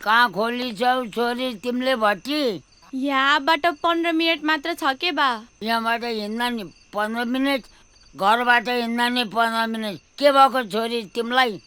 कहाँ खोलिछौ छोरी तिमीले भट्टी? यहाँबाट 15 मिनट मात्र छ के बा? यहाँबाट हिँड्दा नि 15 मिनट, घरबाट हिँड्दा नि 15 मिनट। के भएको छोरी तिमीलाई?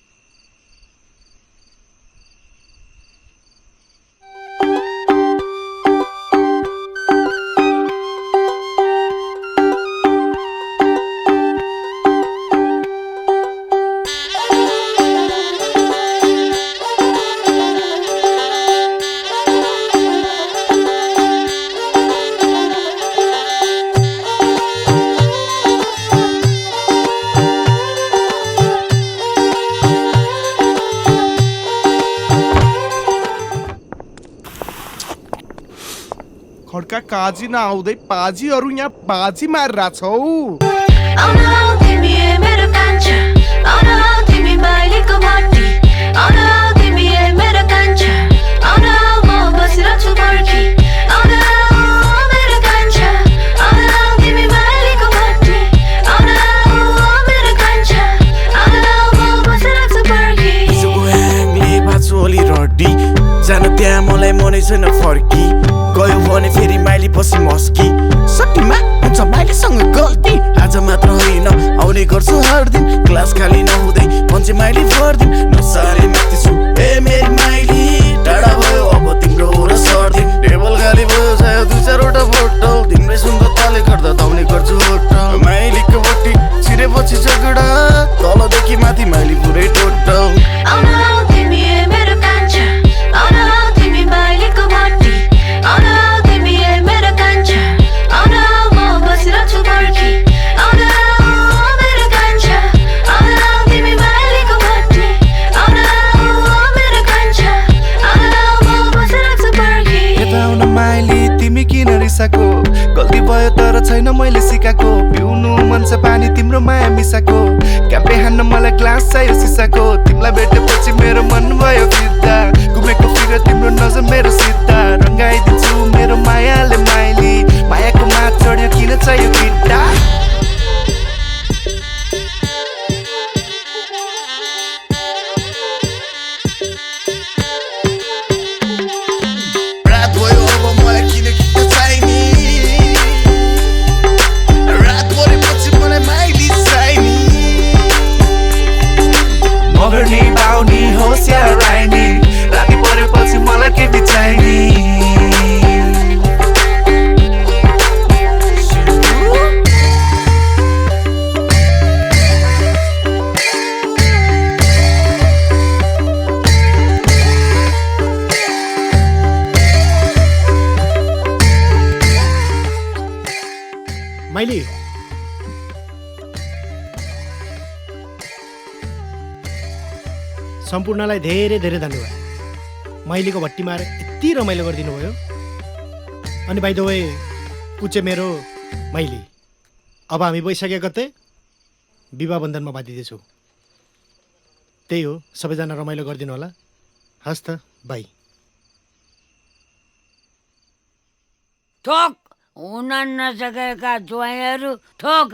खड्का काजी नआउँदै पाजीहरू यहाँ बाजी मारिरहेको छौ। जान त्यहाँ मलाई मनै छैन फर्की गयो भने फेरि माइली पछि मस्की सट्टीमा हुन्छ माइलीसँग गल्ती आज मात्र होइन आउने गर्छु हर दिन क्लास खाली नहुँदै भन्छ माइली भर्दिन नसारे माथि छु ए मेरी माइली टाढा भयो अब तिम्रो र सर्दिन टेबल खाली भयो सायद 2-4 वटा बोतल तिम्रै सुन्दरताले गर्दा धाउने गर्छु होटल माइलीको बट्टी छिरेपछि झगडा तलदेखि माथि माइली पुरै टोटल गल्ती भयो तर छैन मैले सिकाएको पिउनु मन छ पानी तिम्रो माया मिसाको क्याम्पे हान्न मलाई ग्लास चाहियो सिसाको तिमीलाई भेटेपछि मेरो मन भयो फिर्ता घुमेको फिर तिम्रो नजर मेरो सिद्धा रङ्गाइदिन्छु मेरो मायाले माइली मायाको माथ चढ्यो किन चाहियो किट्टा राति परेपछि मलाई के बिचाइनी माइली सम्पूर्णलाई धेरै धेरै धन्यवाद। माइलीको भट्टीमा यति रमाइलो गरिदिनु भयो। अनि बाइ द वे ऊ चाहिँ मेरो माइली। अब हामी वैशाख गते विवाह बन्धनमा बाँधिँदैछौँ। त्यही हो, सबैजना रमाइलो गरिदिनु होला। हस् त, बाई। ठोक हुन नसकेका ज्वाइँहरू ठोक।